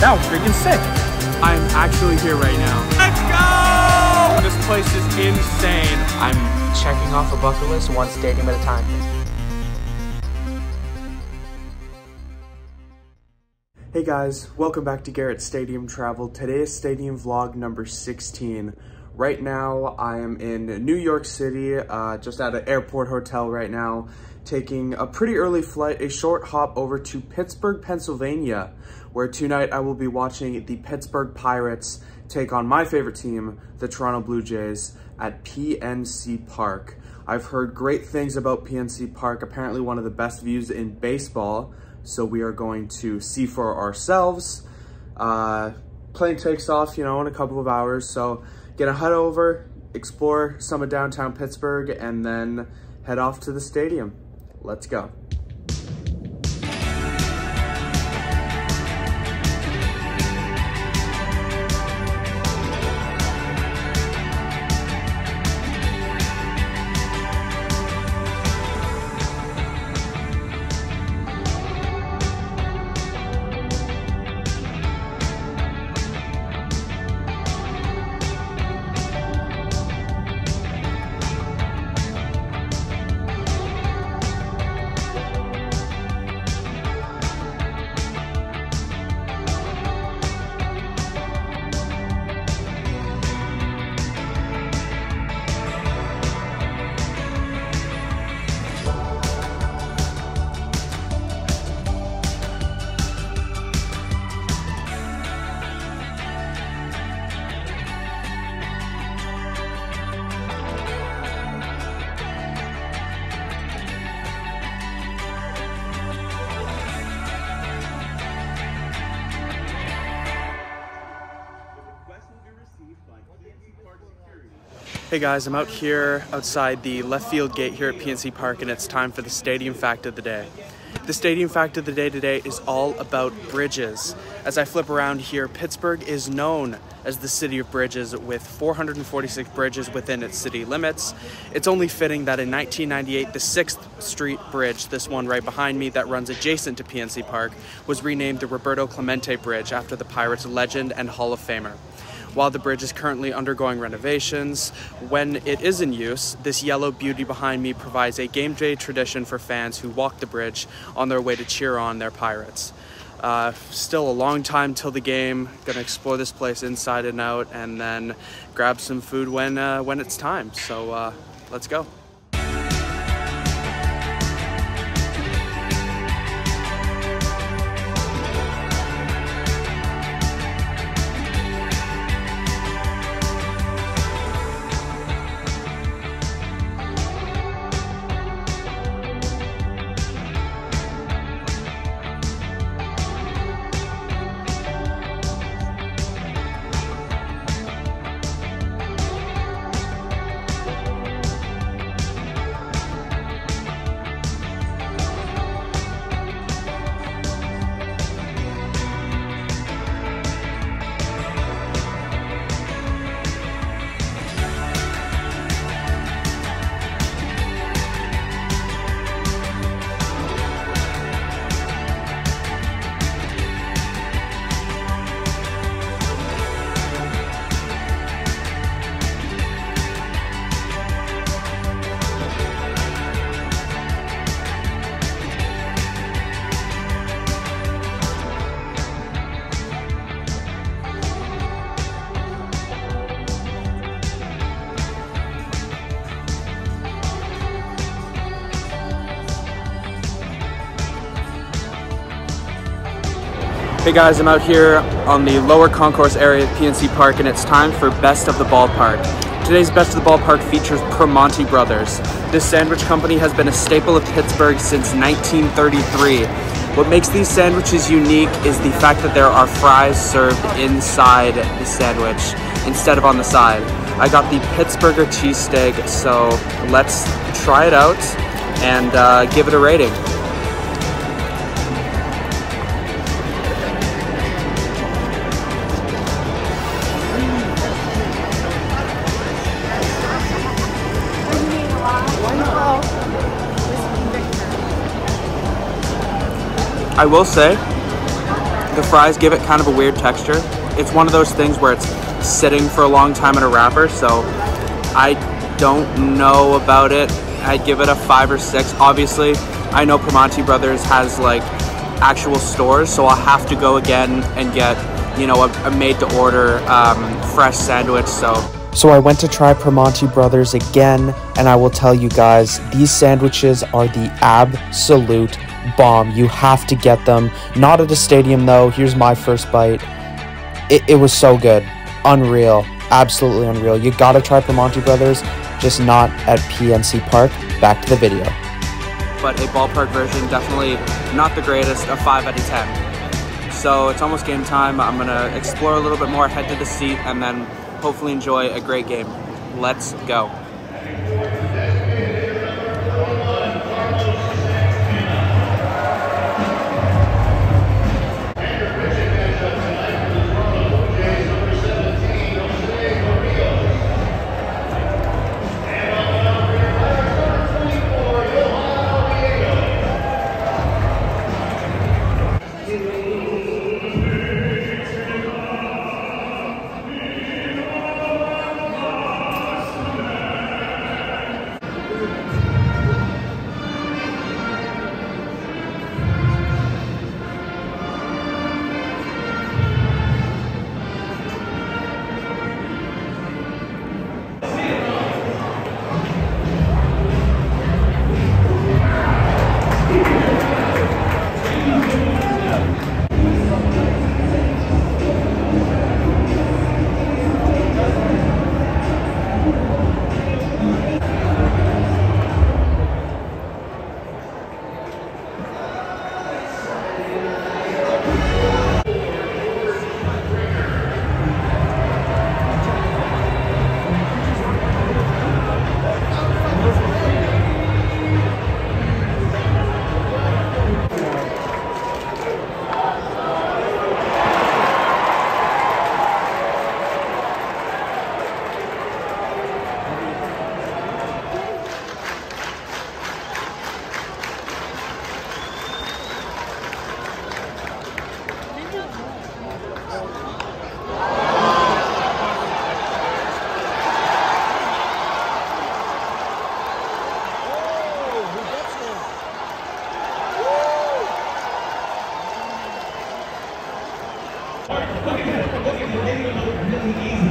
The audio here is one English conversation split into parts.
That was freaking sick. I'm actually here right now. Let's go! This place is insane. I'm checking off a bucket list one stadium at a time. Hey guys, welcome back to Garrett's Stadium Travel. Today is stadium vlog number 16. Right now I am in New York City, just at an airport hotel right now, taking a pretty early flight, a short hop over to Pittsburgh, Pennsylvania, where tonight I will be watching the Pittsburgh Pirates take on my favorite team, the Toronto Blue Jays, at PNC Park. I've heard great things about PNC Park, apparently one of the best views in baseball, so we are going to see for ourselves. Plane takes off, in a couple of hours, so gonna head over, explore some of downtown Pittsburgh, and then head off to the stadium. Let's go. Hey guys, I'm out here outside the left field gate here at PNC Park, and it's time for the stadium fact of the day. The stadium fact of the day today is all about bridges. As I flip around here, Pittsburgh is known as the city of bridges, with 446 bridges within its city limits. It's only fitting that in 1998, the 6th Street Bridge, this one right behind me that runs adjacent to PNC Park, was renamed the Roberto Clemente Bridge after the Pirates legend and Hall of Famer. While the bridge is currently undergoing renovations, when it is in use, this yellow beauty behind me provides a game day tradition for fans who walk the bridge on their way to cheer on their Pirates. Still a long time till the game. Gonna explore this place inside and out, and then grab some food when it's time. So let's go. Hey guys, I'm out here on the lower concourse area at PNC Park, and it's time for Best of the Ballpark. Today's Best of the Ballpark features Primanti Brothers. This sandwich company has been a staple of Pittsburgh since 1933. What makes these sandwiches unique is the fact that there are fries served inside the sandwich instead of on the side. I got the Pittsburgher cheesesteak, so let's try it out and give it a rating. I will say, The fries give it kind of a weird texture. It's one of those things where it's sitting for a long time in a wrapper, so I don't know about it. I'd give it a 5 or 6. Obviously, I know Primanti Brothers has like actual stores, so I'll have to go again and get, you know, a made-to-order fresh sandwich. So I went to try Primanti Brothers again, and I will tell you guys, these sandwiches are the absolute bomb. You have to get them. Not at a stadium though. Here's my first bite. It was so good. Unreal. Absolutely unreal. You gotta try Primanti Brothers, just not at PNC Park. Back to the video. But a ballpark version, definitely not the greatest, a 5 out of 10. So it's almost game time. I'm gonna explore a little bit more, head to the seat, and then hopefully enjoy a great game. Let's go.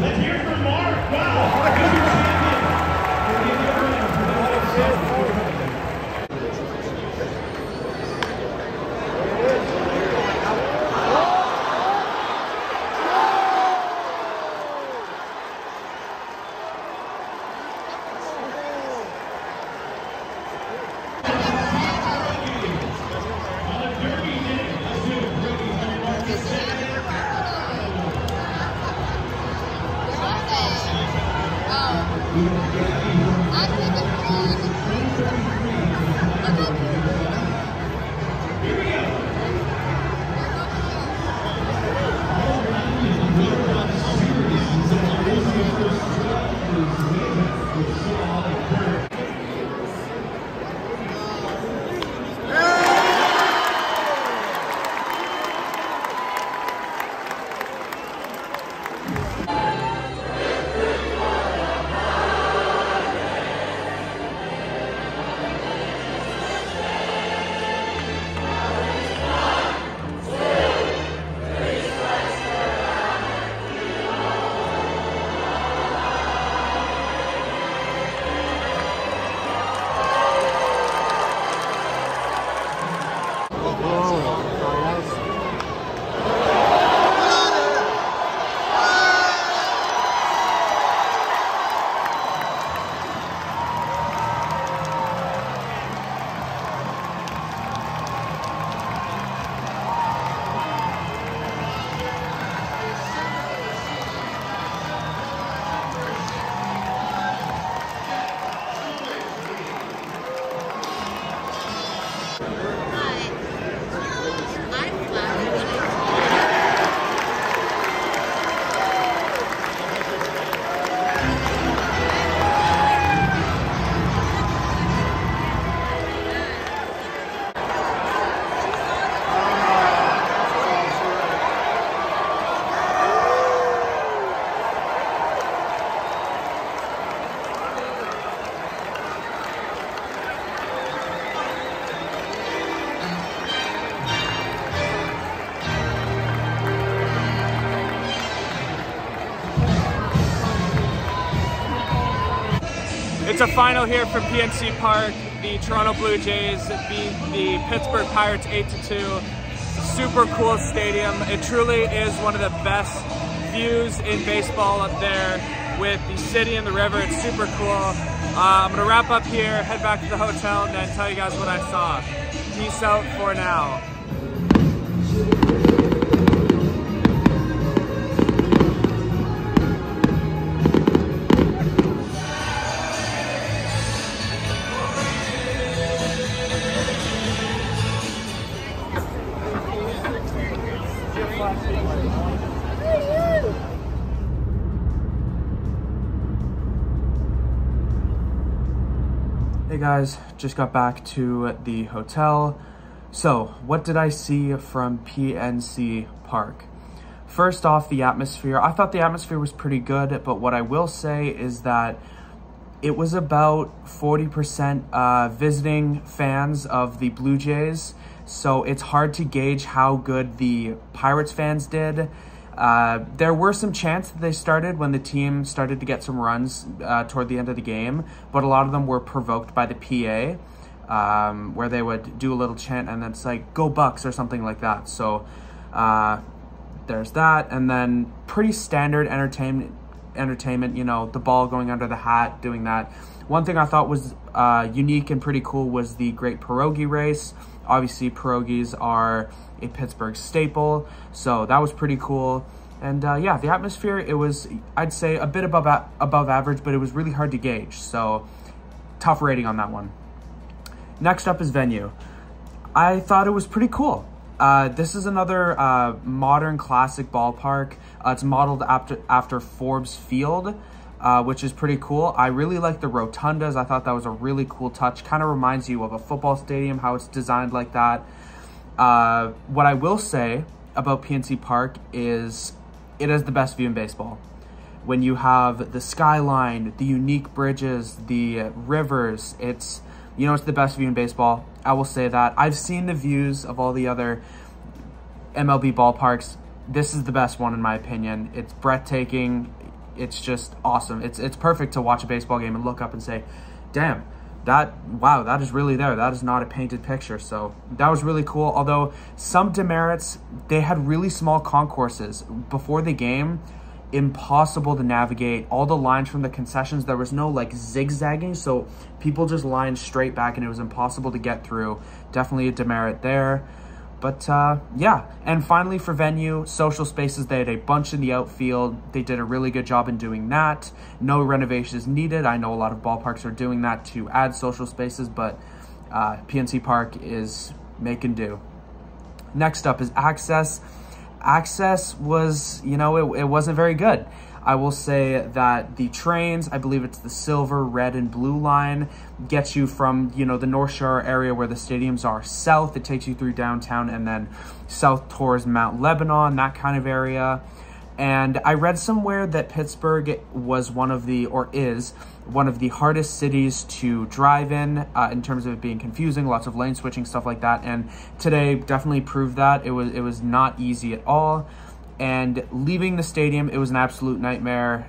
Let's hear it from Mark. Wow. I think it's a final here from PNC Park. The Toronto Blue Jays beat the Pittsburgh Pirates 8-2. Super cool stadium. It truly is one of the best views in baseball up there with the city and the river. It's super cool. I'm gonna wrap up here, head back to the hotel, and then tell you guys what I saw. Peace out for now. Hey guys, just got back to the hotel. So, what did I see from PNC Park? First off, the atmosphere. I thought the atmosphere was pretty good, but what I will say is that it was about 40% visiting fans of the Blue Jays, so it's hard to gauge how good the Pirates fans did. There were some chants that they started when the team started to get some runs toward the end of the game, but a lot of them were provoked by the PA, where they would do a little chant and then it's like, "Go Bucks" or something like that. So there's that, and then pretty standard entertainment, you know, the ball going under the hat, doing that. One thing I thought was unique and pretty cool was the Great Pierogi Race. Obviously, pierogies are a Pittsburgh staple, so that was pretty cool. And yeah, the atmosphere, it was, I'd say, a bit above average, but it was really hard to gauge, so tough rating on that one. Next up is venue. I thought it was pretty cool. This is another modern classic ballpark. It's modeled after Forbes Field, which is pretty cool. I really like the rotundas. I thought that was a really cool touch. Kind of reminds you of a football stadium, how it's designed like that. What I will say about PNC Park is it has the best view in baseball. When you have the skyline, the unique bridges, the rivers, it's the best view in baseball. I will say that. I've seen the views of all the other MLB ballparks. This is the best one in my opinion. It's breathtaking. It's just awesome. It's perfect to watch a baseball game and look up and say, damn, that is really there. That is not a painted picture. So that was really cool. Although some demerits, they had really small concourses before the game. Impossible to navigate. All the lines from the concessions, there was no like zigzagging, so people just lined straight back and it was impossible to get through. Definitely a demerit there. But yeah, and finally for venue, social spaces, they had a bunch in the outfield. They did a really good job in doing that. No renovations needed. I know a lot of ballparks are doing that to add social spaces, but PNC Park is making do. Next up is access. Access was, it wasn't very good. I will say that the trains, I believe it's the silver, red, and blue line, gets you from, the North Shore area where the stadiums are south. It takes you through downtown and then south towards Mount Lebanon, that kind of area. And I read somewhere that Pittsburgh was is one of the hardest cities to drive in terms of it being confusing, lots of lane switching, stuff like that. And today definitely proved that. It was not easy at all. And leaving the stadium, it was an absolute nightmare.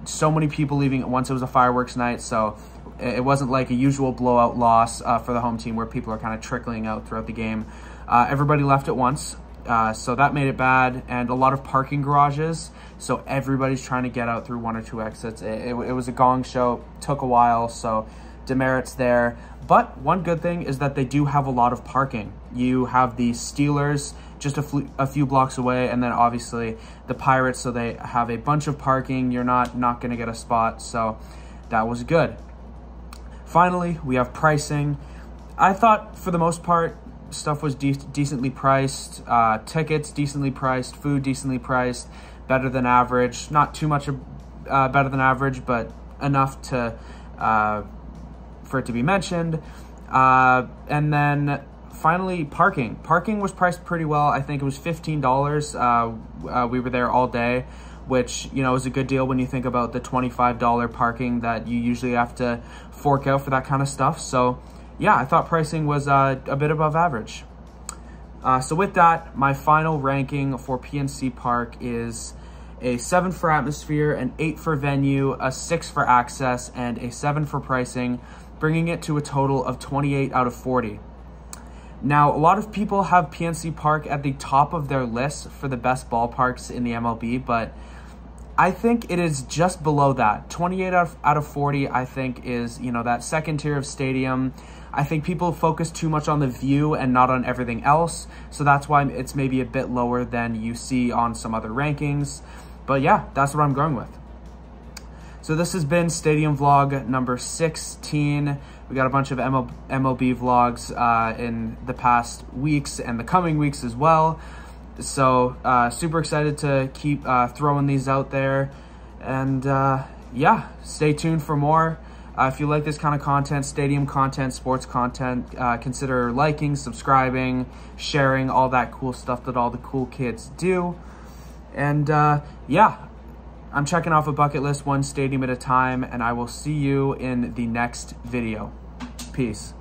So many people leaving at once. It was a fireworks night, so it wasn't like a usual blowout loss for the home team where people are kind of trickling out throughout the game. Everybody left at once, so that made it bad. And a lot of parking garages, so everybody's trying to get out through one or two exits. It was a gong show, took a while, so demerits there. But one good thing is that they do have a lot of parking. You have the Steelers just a few blocks away, and then obviously the Pirates, so they have a bunch of parking. You're not going to get a spot, so that was good. Finally, we have pricing. I thought for the most part stuff was decently priced. Tickets decently priced, food decently priced, better than average. Not too much better than average, but enough to for it to be mentioned. And then finally, parking. Parking was priced pretty well. I think it was $15. We were there all day, which, is a good deal when you think about the $25 parking that you usually have to fork out for that kind of stuff. So yeah, I thought pricing was a bit above average. So with that, my final ranking for PNC Park is a 7 for atmosphere, an 8 for venue, a 6 for access, and a 7 for pricing, bringing it to a total of 28 out of 40. Now, a lot of people have PNC Park at the top of their list for the best ballparks in the MLB, but I think it is just below that. 28 out of 40, I think, is, you know, that second tier of stadium. I think people focus too much on the view and not on everything else, so that's why it's maybe a bit lower than you see on some other rankings. But yeah, that's what I'm going with. So this has been Stadium Vlog number 16. We got a bunch of MLB vlogs in the past weeks and the coming weeks as well. So super excited to keep throwing these out there. And yeah, stay tuned for more. If you like this kind of content, stadium content, sports content, consider liking, subscribing, sharing, all that cool stuff that all the cool kids do. And yeah, I'm checking off a bucket list one stadium at a time, and I will see you in the next video. Peace.